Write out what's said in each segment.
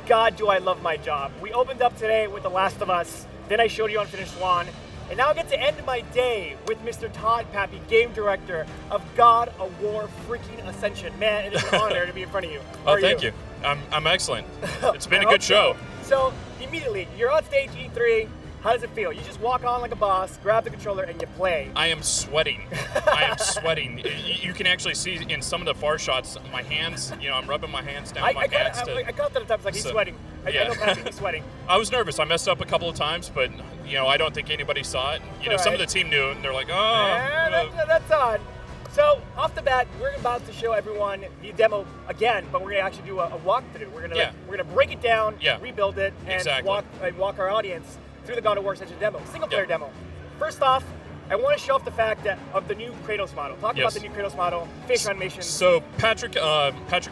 God, do I love my job. We opened up today with The Last of Us, then I showed you Unfinished Swan, and now I get to end my day with Mr. Todd Pappy, game director of God of War freaking Ascension. Man, it is an honor to be in front of you. Oh, thank you. I'm excellent. It's been a good show. So, immediately, you're on stage E3. How does it feel? You just walk on like a boss, grab the controller, and you play. I am sweating. I am sweating. You can actually see in some of the far shots, my hands, I'm rubbing my hands down my pants. I got that at times, like he's sweating. I know Pappy, he's sweating. I was nervous. I messed up a couple of times, but, I don't think anybody saw it. Some of the team knew it, and they're like, oh. That's odd. So, off the bat, we're about to show everyone the demo again, but we're going to actually do a walkthrough. We're going to break it down, rebuild it, and walk our audience through the God of War Ascension demo, single-player demo. First off, I want to show off the fact of the new Kratos model. Talk about the new Kratos model, facial animation. So Patrick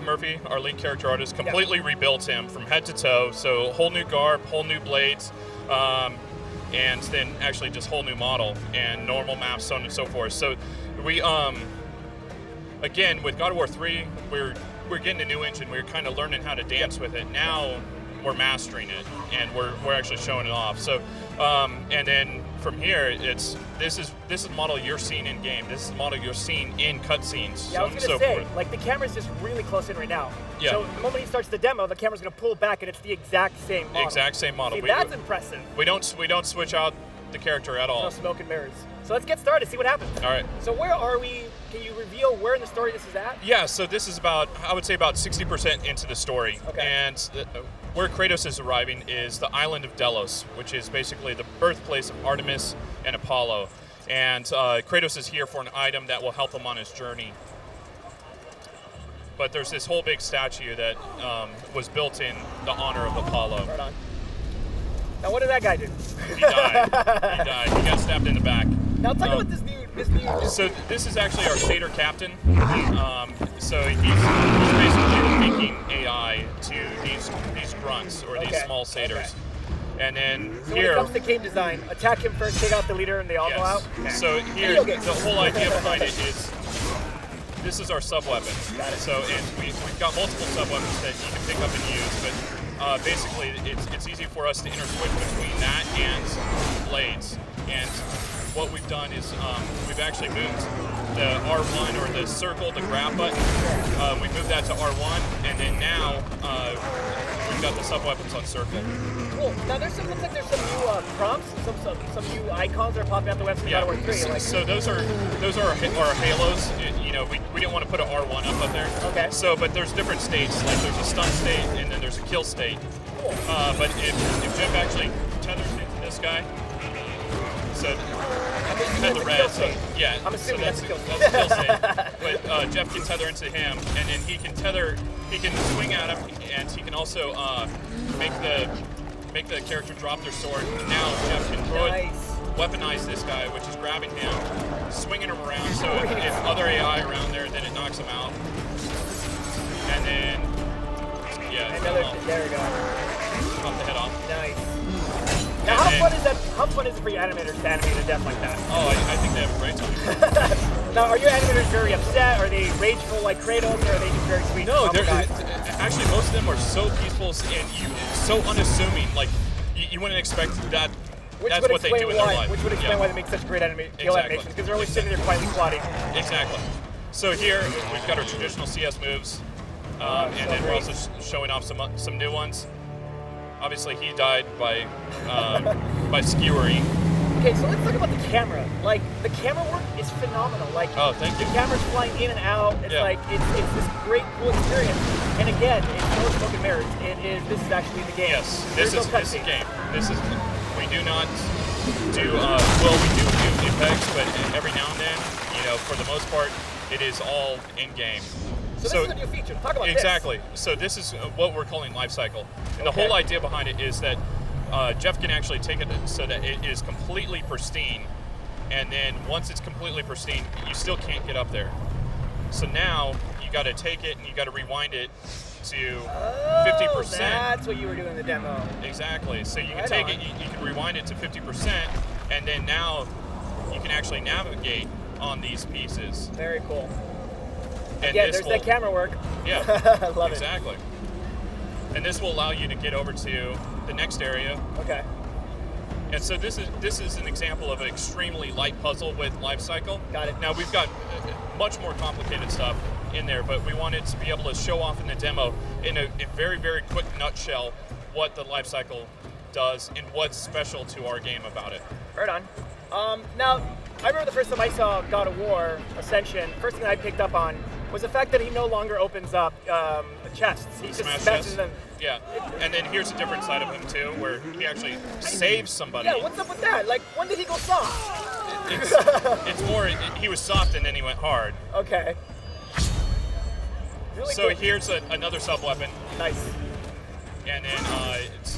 Murphy, our lead character artist, completely rebuilt him from head to toe. So whole new garb, whole new blades, and then actually just whole new model and normal maps, so on and so forth. So we, again, with God of War 3, we're getting a new engine. We're kind of learning how to dance with it. Now we're mastering it, and we're actually showing it off. So, and then from here, this is the model you're seeing in game. This is the model you're seeing in cutscenes. Yeah, I was gonna say, like the camera's just really close in right now. Yeah. So the moment he starts the demo, the camera's gonna pull back, and it's the exact same model. Exact same model. See, that's impressive. We don't switch out the character at all. No smoke and mirrors. So let's get started. See what happens. All right. So where are we? Can you reveal where in the story this is at? Yeah. So this is about, I would say, about 60% into the story. Okay. And where Kratos is arriving is the island of Delos, which is basically the birthplace of Artemis and Apollo. And Kratos is here for an item that will help him on his journey. But there's this whole big statue that was built in the honor of Apollo. Right on. Now, what did that guy do? He died. He died. He got stabbed in the back. Now, talk about this new. So this is actually our satyr captain. So he's basically making AI to these grunts or these small satyrs. And then so here, when it comes to game design, attack him first, take out the leader, and they all go out. Okay. So here, the whole idea behind it is this is our sub weapon. So we've got multiple sub weapons that you can pick up and use, but basically it's easy for us to interswitch between that and blades. And what we've done is we've actually moved the R1 or the circle, the grab button. We moved that to R1, and then now we've got the sub weapons on circle. Cool. Now looks like there's some new prompts, some new icons that are popping out the website. Yeah. God of War 3. So those are our halos. We didn't want to put an R1 up there. Okay. So, but there's different states. Like there's a stun state, and then there's a kill state. Cool. But if Jeff actually tethers into this guy, so tether red. So, yeah. I'm assuming that's a kill state. That's a kill state. But Jeff can tether into him, and then he can swing at him, and he can also make the character drop their sword. Now Jeff can throw it, weaponize this guy, which is grabbing him, swinging him around, so if other AI around there, then it knocks him out. And then, there we go. Pop the head off. Nice. Now, how fun is it for your animators to animate a death like that? Oh, I think they have a great time. Now, are your animators very upset? Are they rageful like Kratos, or are they just very sweet? No, actually, most of them are so peaceful and so unassuming. Like, you wouldn't expect that. That's what they do in their life. Which would explain why they make such great kill animations, because they're always sitting there quietly plotting. Exactly. So here, we've got our traditional CS moves, and then we're also showing off some new ones. Obviously, he died by skewering. Okay, so let's talk about the camera. Like, the camera work is phenomenal. Like, oh, thank you. The camera's flying in and out. It's like it's this great, cool experience. And again, it's no smoke and mirrors. This is actually the game. Yes, this is the game. We do not do we do Apex, but every now and then, for the most part, it is all in game. So this is a new feature. Talk about exactly. So this is what we're calling life cycle. And the whole idea behind it is that Jeff can actually take it so that it is completely pristine. And then once it's completely pristine, you still can't get up there. So now you got to take it and you got to rewind it to 50%. That's what you were doing in the demo. Exactly. So you can take it, you can rewind it to 50%, and then now you can actually navigate on these pieces. Very cool. And again, there's that camera work. Yeah. I love exactly. it. And this will allow you to get over to the next area. Okay. And so this is an example of an extremely light puzzle with life cycle. Got it. Now we've got much more complicated stuff in there, but we wanted to be able to show off in the demo in a very, very quick nutshell what the life cycle does and what's special to our game about it. Right on. Now, I remember the first time I saw God of War Ascension, first thing I picked up on was the fact that he no longer opens up chests. He just smashes them. Yeah, and then here's a different side of him too, where he actually saves somebody. Yeah, what's up with that? Like, when did he go soft? It's more, he was soft and then he went hard. Okay. Really so cool. here's another sub-weapon. Nice. And then it's...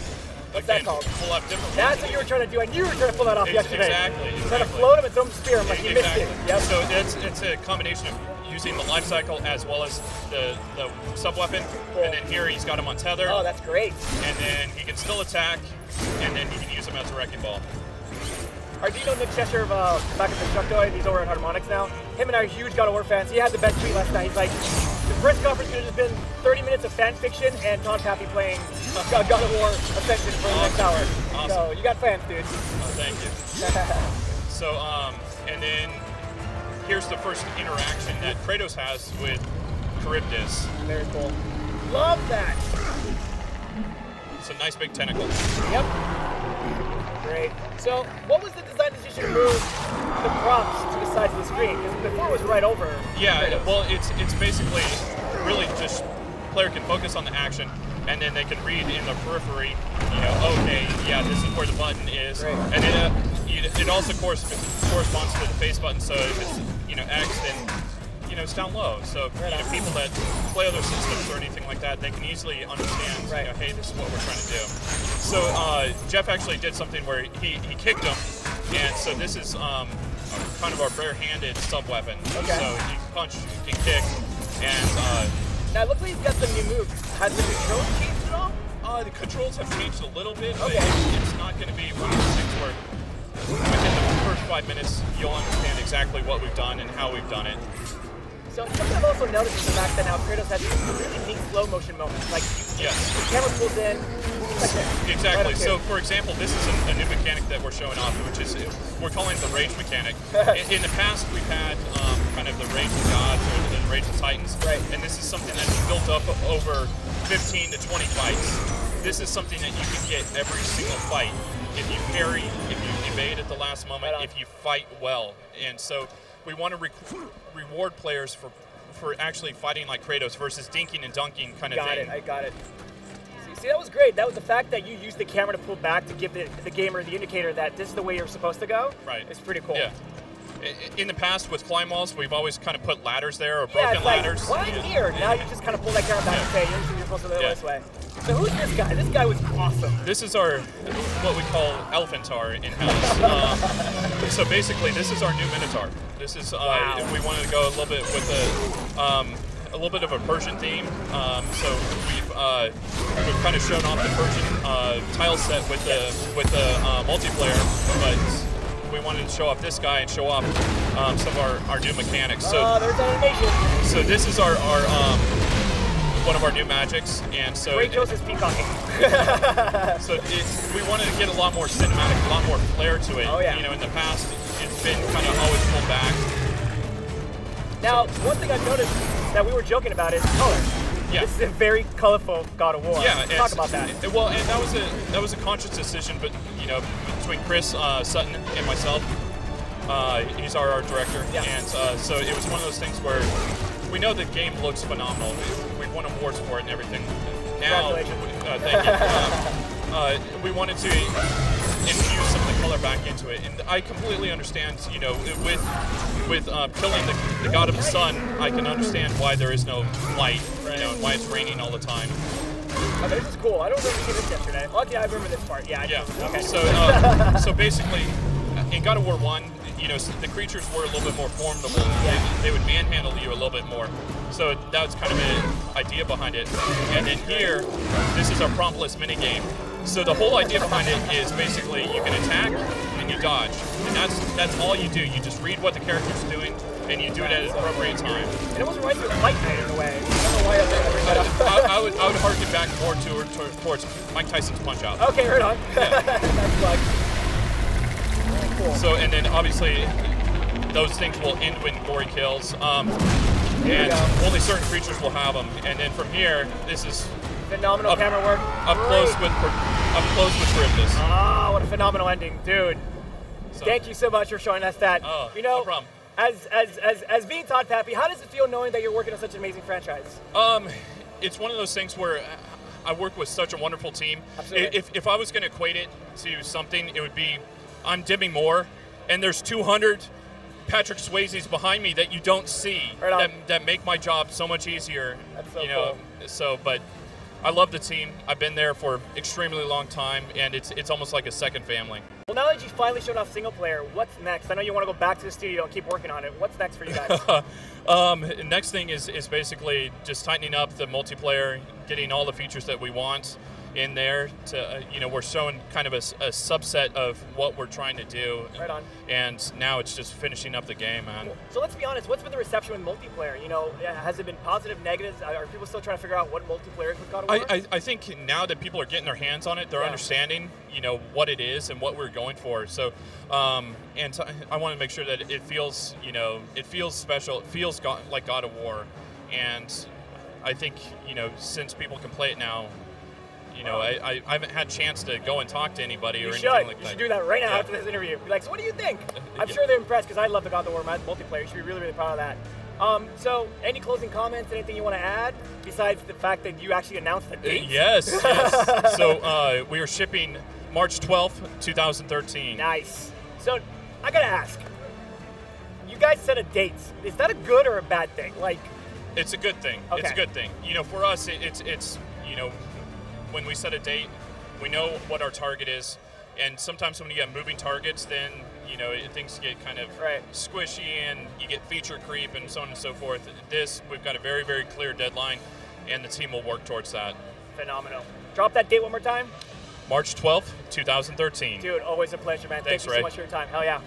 What's that called? Pull up different That's what you were trying to do. I knew you were trying to pull that off yesterday. Exactly. Trying to float him and throw him spear him like you missed it. Yep. So it's a combination of using the life cycle as well as the sub-weapon. Cool. And then here he's got him on tether. Oh, that's great. And then he can still attack, and then he can use him as a wrecking ball. Do you know Nick Cheshire of back at Destructoid? He's over at Harmonix now. Him and I are huge God of War fans. He had the best tweet last night. He's like, the press conference could have just been 30 minutes of fan fiction and Tom Pappy playing God of War Ascension for the next hour. Awesome. So you got fans, dude. Oh, thank you. So, and then here's the first interaction that Kratos has with Charybdis. Very cool. Love that. It's a nice big tentacle. Yep. Great. So, what was the design decision to move the props to the sides of the screen? Because before it was right over. Yeah, well, it's basically really just player can focus on the action, and then they can read in the periphery, you know, okay, yeah, this is where the button is. Great. And it also corresponds to the face button, so if it's, you know, X, then, you know, it's down low. So, you know, people that play other systems or anything like that, they can easily understand, you know, hey, this is what we're trying to do. So Jeff actually did something where he kicked him, and so this is kind of our bare-handed sub-weapon. Okay. So you can punch, you can kick, and... now it looks like he's got some new moves. Has the controls changed at all? The controls have changed a little bit, but okay. it's not going to be one of those things where within the first 5 minutes you'll understand exactly what we've done and how we've done it. So something I've also noticed is the fact that now Kratos has these really neat slow motion moments. Like, the camera pulls in. Exactly. Right, so, for example, this is a new mechanic that we're showing off, which is, we're calling it the Rage mechanic. In the past, we've had kind of the Rage of Gods or the Rage of Titans. Right. And this is something that's built up over 15 to 20 fights. This is something that you can get every single fight. If you parry, if you evade at the last moment, if you fight well. And so we want to reward players for actually fighting like Kratos versus dinking and dunking kind of thing. I got it. See, that was great. That was the fact that you used the camera to pull back to give the gamer the indicator that this is the way you're supposed to go. Right. It's pretty cool. Yeah. In the past with climb walls, we've always kind of put ladders there or broken ladders. Why here? Now you just kind of pull that camera back and say, you're supposed to go this way. So who's this guy? This guy was awesome. This is our, what we call Elephantar in-house. So basically, this is our new Minotaur. This is, we wanted to go a little bit with a little bit of a Persian theme. So we've kind of shown off the Persian tile set with the multiplayer, but we wanted to show off this guy and show off some of our new mechanics. So there's animation. So this is our one of our new magics, and so Kratos is peacocking. So we wanted to get a lot more cinematic, a lot more flair to it. Oh yeah. You know, in the past, it's been kind of always pulled back. Now, one thing I've noticed that we were joking about is color. Yeah. This is a very colorful God of War. Yeah. Talk about that. Well, and that was a conscious decision, but you know, between Chris Sutton and myself. He's our art director, and so it was one of those things where we know the game looks phenomenal. We've won awards for it and everything. Now, thank you. We wanted to infuse some of the color back into it, and I completely understand. You know, with killing the god of the sun, I can understand why there is no light. You know, and why it's raining all the time. Oh, this is cool. I don't remember seeing this yesterday. Okay, I remember this part. Yeah. Okay. So basically, in God of War 1, you know, the creatures were a little bit more formidable. They would manhandle you a little bit more. So that was kind of an idea behind it. And then here, this is our promptless minigame. So the whole idea behind it is basically you can attack and you dodge. And that's all you do. You just read what the character's doing and you do it at an appropriate time. And it wasn't right to fight night in a way. I don't know why I would hard back more towards Mike Tyson's Punch-Out. Okay, right on. Yeah. That's like cool. So, and then obviously those things will end when gory kills, and only certain creatures will have them. And then from here, this is phenomenal camera work. Up close with Charybdis. Ah, what a phenomenal ending, dude. So, thank you so much for showing us that. Oh, you know, no problem. As being Todd Pappy, how does it feel knowing that you're working on such an amazing franchise? It's one of those things where I work with such a wonderful team. Absolutely. If I was going to equate it to something, it would be I'm Demi Moore, and there's 200 Patrick Swayzes behind me that you don't see that make my job so much easier. That's so cool. So, but I love the team. I've been there for extremely long time, and it's almost like a second family. Well, now that you finally showed off single player, what's next? I know you want to go back to the studio and keep working on it. What's next for you guys? Next thing is basically just tightening up the multiplayer, getting all the features that we want in there. To we're showing kind of a subset of what we're trying to do. Right on. And now it's just finishing up the game, man. So let's be honest. What's been the reception with multiplayer? Has it been positive, negatives? Are people still trying to figure out what multiplayer is with God of War? I think now that people are getting their hands on it, they're understanding, what it is and what we're going for. So, I want to make sure that it feels, it feels special. It feels like God of War, and I think, since people can play it now. I haven't had a chance to go and talk to anybody or anything like that. You should do that right now after this interview. Be like, so what do you think? I'm sure they're impressed because I love the God of War multiplayer. You should be really, really proud of that. So, any closing comments, anything you want to add besides the fact that you actually announced the date? Yes. So, we are shipping March 12th, 2013. Nice. So, I got to ask, you guys set a date. Is that a good or a bad thing? It's a good thing. Okay. It's a good thing. For us, it's when we set a date, we know what our target is, and sometimes when you have moving targets, then things get kind of squishy, and you get feature creep and so on and so forth. We've got a very, very clear deadline, and the team will work towards that. Phenomenal. Drop that date one more time. March 12th, 2013. Dude, always a pleasure, man. Thanks, Thank you so much for your time. Hell yeah.